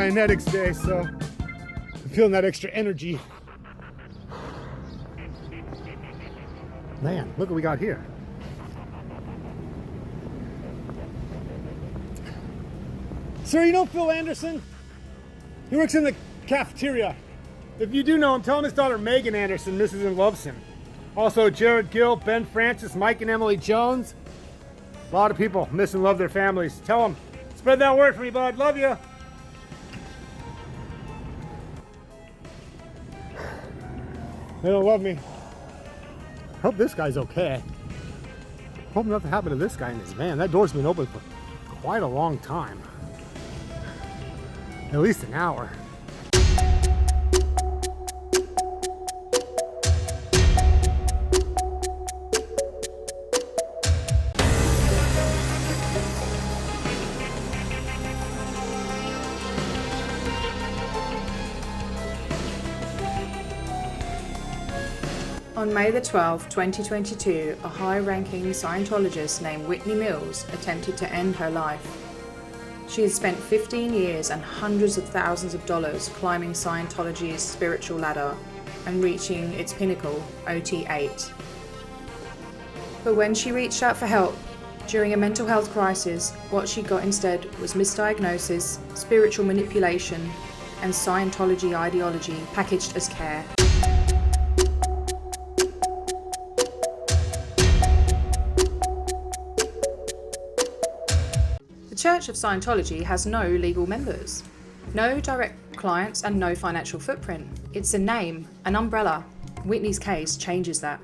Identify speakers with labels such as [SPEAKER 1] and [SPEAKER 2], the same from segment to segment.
[SPEAKER 1] Dianetics day, so I'm feeling that extra energy. Man, look what we got here. Sir, you know Phil Anderson? He works in the cafeteria. If you do know him, tell him his daughter Megan Anderson misses and loves him. Also Jared Gill, Ben Francis, Mike and Emily Jones. A lot of people miss and love their families. Tell them, spread that word for me, bud. Love you. They don't love me. Hope this guy's okay. Hope nothing happened to this guy in his van. That door's been open for quite a long time. At least an hour.
[SPEAKER 2] On May the 12th, 2022, a high-ranking Scientologist named Whitney Mills attempted to end her life. She had spent 15 years and hundreds of thousands of dollars climbing Scientology's spiritual ladder and reaching its pinnacle, OT8. But when she reached out for help during a mental health crisis, what she got instead was misdiagnosis, spiritual manipulation, and Scientology ideology packaged as care. The Church of Scientology has no legal members, no direct clients, and no financial footprint. It's a name, an umbrella. Whitney's case changes that.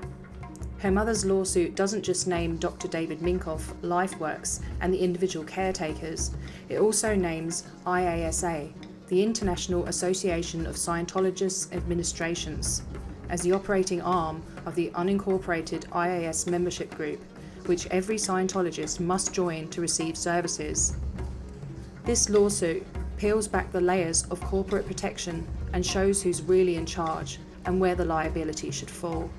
[SPEAKER 2] Her mother's lawsuit doesn't just name Dr. David Minkoff, LifeWorks, and the individual caretakers. It also names IASA, the International Association of Scientologists Administrations, as the operating arm of the unincorporated IAS membership group, which every Scientologist must join to receive services. This lawsuit peels back the layers of corporate protection and shows who's really in charge and where the liability should fall.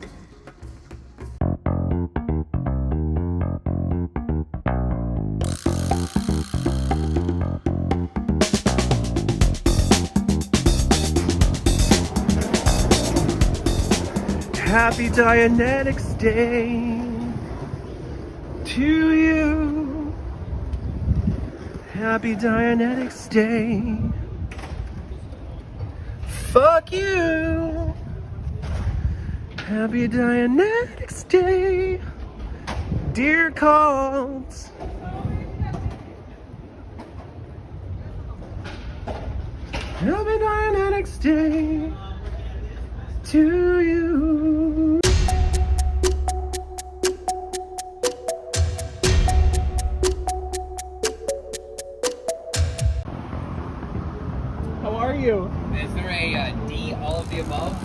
[SPEAKER 3] Happy Dianetics Day to you. Happy Dianetics Day. Fuck you. Happy Dianetics Day, dear Calls. Happy Dianetics Day to you. How are you?
[SPEAKER 4] Is there a D, all of the above?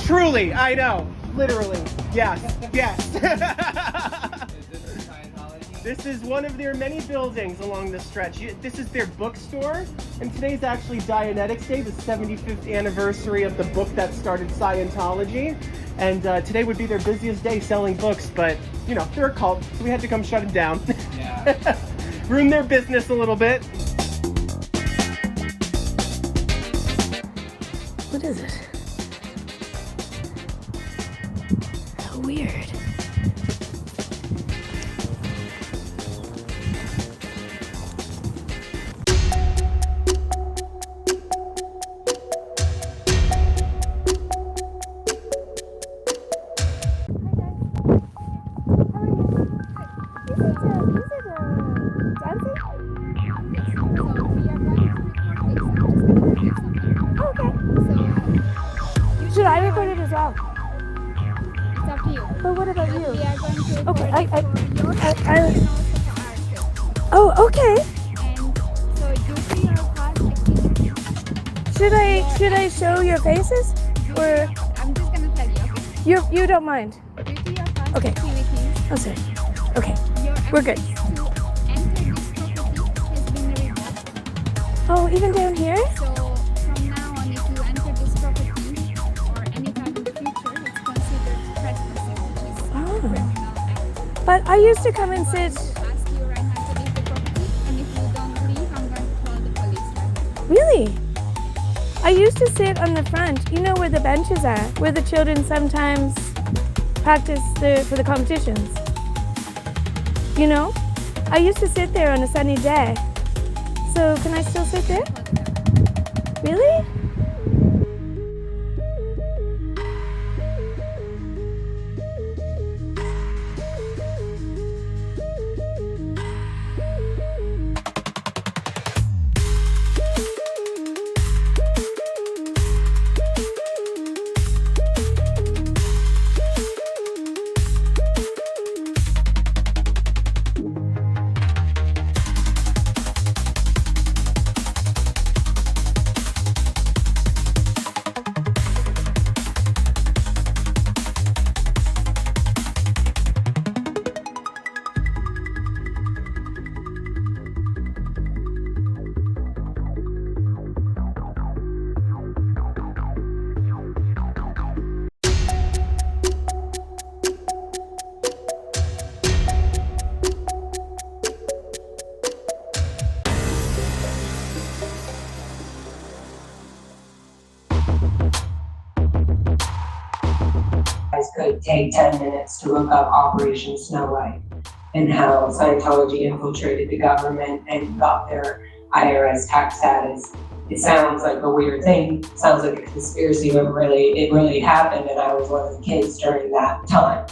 [SPEAKER 3] Truly, I know. Literally. Yes. Yes.
[SPEAKER 4] Is this Scientology?
[SPEAKER 3] This is one of their many buildings along the stretch. This is their bookstore, and today's actually Dianetics Day, the 75th anniversary of the book that started Scientology. And today would be their busiest day selling books, but, you know, they're a cult, so we had to come shut it down.
[SPEAKER 4] Yeah.
[SPEAKER 3] Ruin their business a little bit.
[SPEAKER 5] What is it? How weird. Should I record it as well?
[SPEAKER 6] It's up to you.
[SPEAKER 5] But what about you?
[SPEAKER 6] We are going to
[SPEAKER 5] Okay,
[SPEAKER 6] record
[SPEAKER 5] oh, okay.
[SPEAKER 6] and so you see your past.
[SPEAKER 5] Should I show your faces? Or
[SPEAKER 6] I'm just gonna tell you. Okay?
[SPEAKER 5] you don't mind?
[SPEAKER 6] Due to your past
[SPEAKER 5] Okay.
[SPEAKER 6] activities,
[SPEAKER 5] Oh, sorry. Okay,
[SPEAKER 6] your
[SPEAKER 5] we're good.
[SPEAKER 6] access to enter this property has been revoked.
[SPEAKER 5] Oh, even down here?
[SPEAKER 6] So from now on, if you enter this property or any time in the future, it's considered trespassing, which is
[SPEAKER 5] Oh.
[SPEAKER 6] criminal.
[SPEAKER 5] But I used to come and sit.
[SPEAKER 6] Ask you right now to leave the property, and if you don't leave, I'm going to call the police right now.
[SPEAKER 5] Really? I used to sit on the front, you know where the benches are, where the children sometimes practice for the competitions. You know? I used to sit there on a sunny day. So can I still sit there? Really?
[SPEAKER 7] Could take 10 minutes to look up Operation Snow White and how Scientology infiltrated the government and got their IRS tax status. It sounds like a weird thing, sounds like a conspiracy, but it really happened, and I was one of the kids during that time.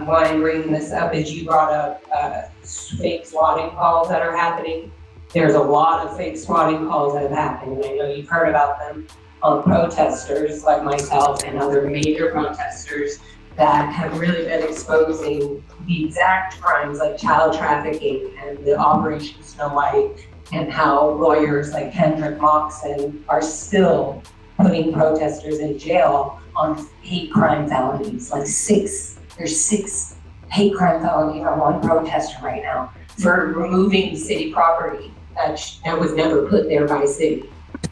[SPEAKER 7] Why I'm bringing this up is you brought up fake swatting calls that are happening. There's a lot of fake swatting calls that have happened, and I know you've heard about them on protesters like myself and other major protesters that have really been exposing the exact crimes like child trafficking and the Operation Snow White, and how lawyers like Kendrick Moxon are still putting protesters in jail on hate crime felonies, like there's 6 hate crime felonies on one protester right now for removing city property that was never put there by city.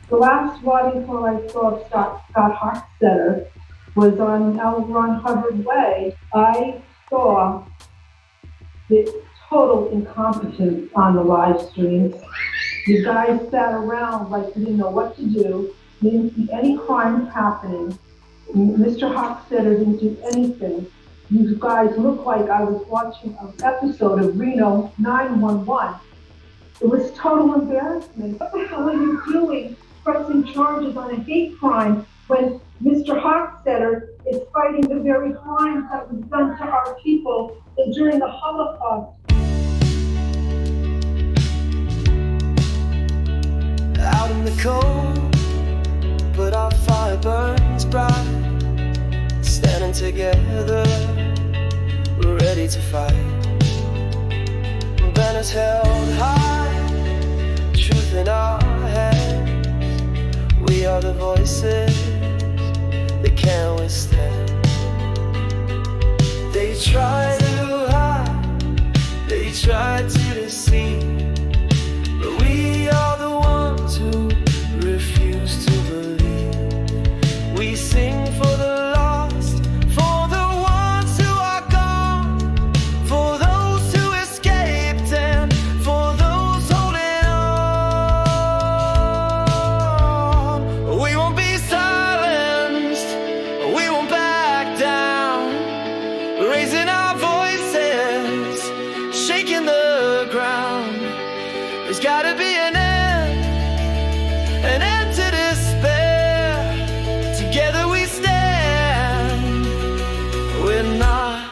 [SPEAKER 8] The last swatting call I saw of Scott Hochstetter was on LronHubCult Way. I saw the total incompetence on the live streams. The guys sat around like they didn't know what to do, didn't see any crimes happening. Mr. Hochstetter didn't do anything. You guys look like I was watching an episode of Reno 911. It was total embarrassment. What the hell are you doing pressing charges on a hate crime when Mr. Hochstetter is fighting the very crimes that was done to our people during the Holocaust?
[SPEAKER 9] Out in the cold, but our fire burns bright. Standing together, we're ready to fight. Banners held high, truth in our hands. We are the voices they can't withstand. They try to hide, they try to deceive, but we are the ones who refuse to believe. We sing for the lost, for the ones who are gone, for those who escaped and for those holding on. We won't be silenced, we won't back down, raising our voices, shaking the ground. There's gotta be an end to despair. Together we stand, we're not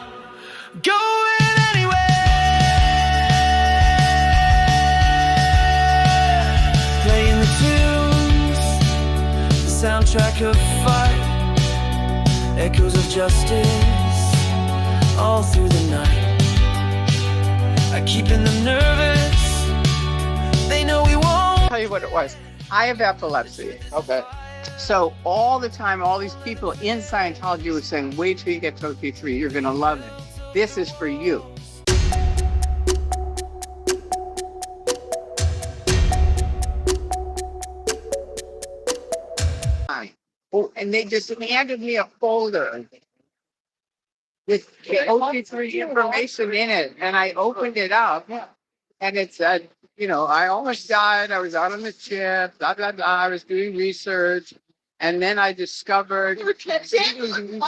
[SPEAKER 9] going anywhere. Playing the tunes, the soundtrack of fight, echoes of justice all through the night. Keeping them nervous, they know we won't.
[SPEAKER 10] Tell you what it was. I have epilepsy.
[SPEAKER 4] Okay.
[SPEAKER 10] So all the time, all these people in Scientology were saying, wait till you get to OT3, you're going to love it. This is for you. Oh, and they just handed me a folder with OT3 information in it. And I opened it up and it said, you know, I almost died. I was out on the ship, blah, blah, blah. I was doing research. And then I discovered he was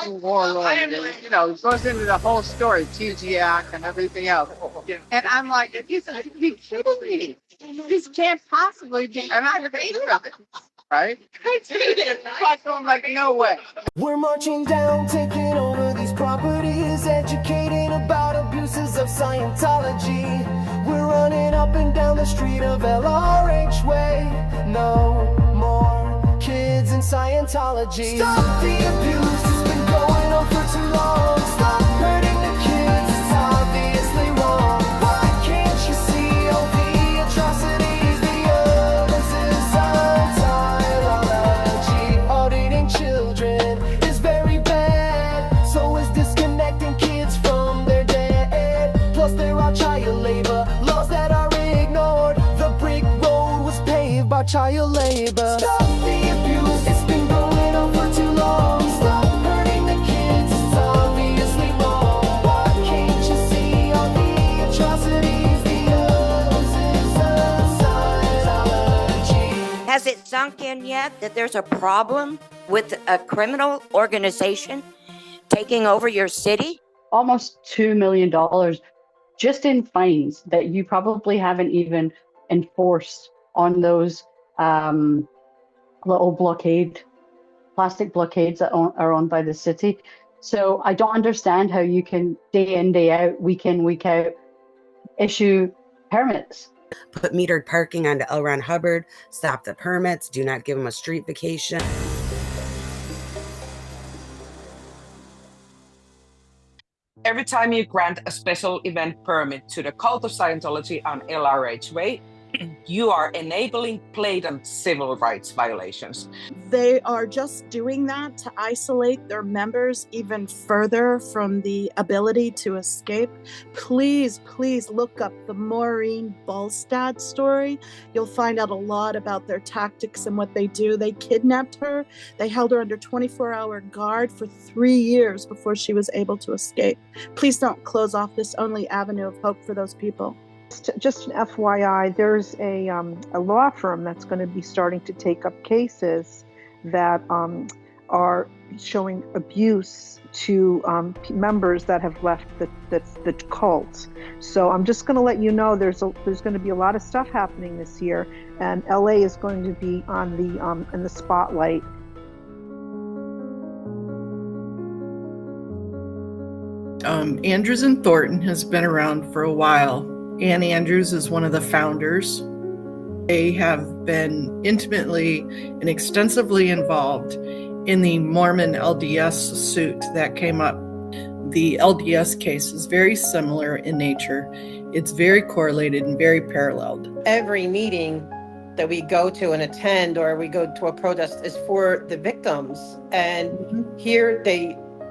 [SPEAKER 10] a warlord. And, you know, it goes into the whole story, TGAC and everything else. And I'm like, you be kidding me. This can't possibly be. And I have 8 of it, right? So I'm like, no way.
[SPEAKER 9] We're marching down, taking over these properties, educating about abuses of Scientology. We're running up and down the street of LRH Way. No more kids in Scientology. Stop the abuse, it's been going on for too long. Stop hurting the kids, it's obviously wrong. Why can't you see all the atrocities, the abuses of Scientology? Auditing children is very bad, so is disconnecting kids from their dad. Plus there are child labor laws that are ignored. The brick road was paved by child labor. Stop the abuse, it's been going on for too long. Stop hurting the kids, it's obviously wrong. Why can't you see all the atrocities, the abuses of Scientology?
[SPEAKER 11] Has it sunk in yet that there's a problem with a criminal organization taking over your city?
[SPEAKER 12] Almost $2 million just in fines that you probably haven't even enforced on those little plastic blockades that are owned by the city. So I don't understand how you can day in, day out, week in, week out, issue permits.
[SPEAKER 13] Put metered parking onto LronHub, stop the permits, do not give them a street vacation.
[SPEAKER 14] Every time you grant a special event permit to the cult of Scientology on LRH Way, you are enabling blatant civil rights violations.
[SPEAKER 15] They are just doing that to isolate their members even further from the ability to escape. Please, please look up the Maureen Ballstad story. You'll find out a lot about their tactics and what they do. They kidnapped her. They held her under 24-hour guard for 3 years before she was able to escape. Please don't close off this only avenue of hope for those people.
[SPEAKER 8] Just an FYI, there's a law firm that's going to be starting to take up cases that are showing abuse to members that have left the cult. So I'm just going to let you know there's going to be a lot of stuff happening this year, and LA is going to be on the in the spotlight.
[SPEAKER 16] Andrews and Thornton has been around for a while. Ann Andrews is one of the founders. They have been intimately and extensively involved in the Mormon LDS suit that came up. The LDS case is very similar in nature. It's very correlated and very paralleled.
[SPEAKER 17] Every meeting that we go to and attend, or we go to a protest, is for the victims. And here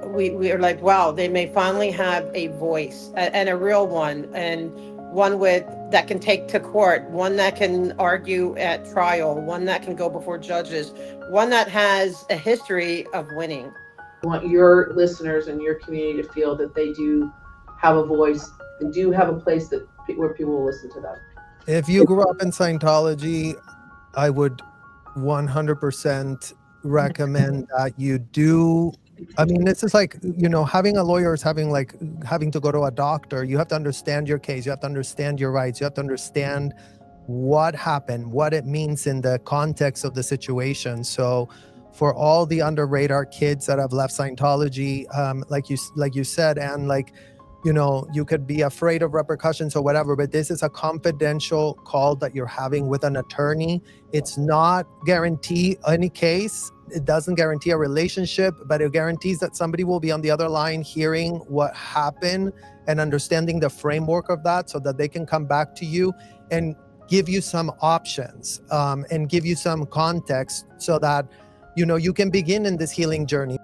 [SPEAKER 17] we are like, wow, they may finally have a voice and a real one, and one that can take to court, one that can argue at trial, one that can go before judges, one that has a history of winning.
[SPEAKER 18] I want your listeners and your community to feel that they do have a voice and do have a place where people will listen to them.
[SPEAKER 19] If you grew up in Scientology, I would 100% recommend that you do. I mean, this is like, you know, having a lawyer is having to go to a doctor. You have to understand your case. You have to understand your rights. You have to understand what happened, what it means in the context of the situation. So for all the under radar kids that have left Scientology, like you said, and like, you know, you could be afraid of repercussions or whatever, but this is a confidential call that you're having with an attorney. It's not guarantee any case. It doesn't guarantee a relationship, but it guarantees that somebody will be on the other line hearing what happened and understanding the framework of that, so that they can come back to you and give you some options and give you some context so that, you know, you can begin in this healing journey.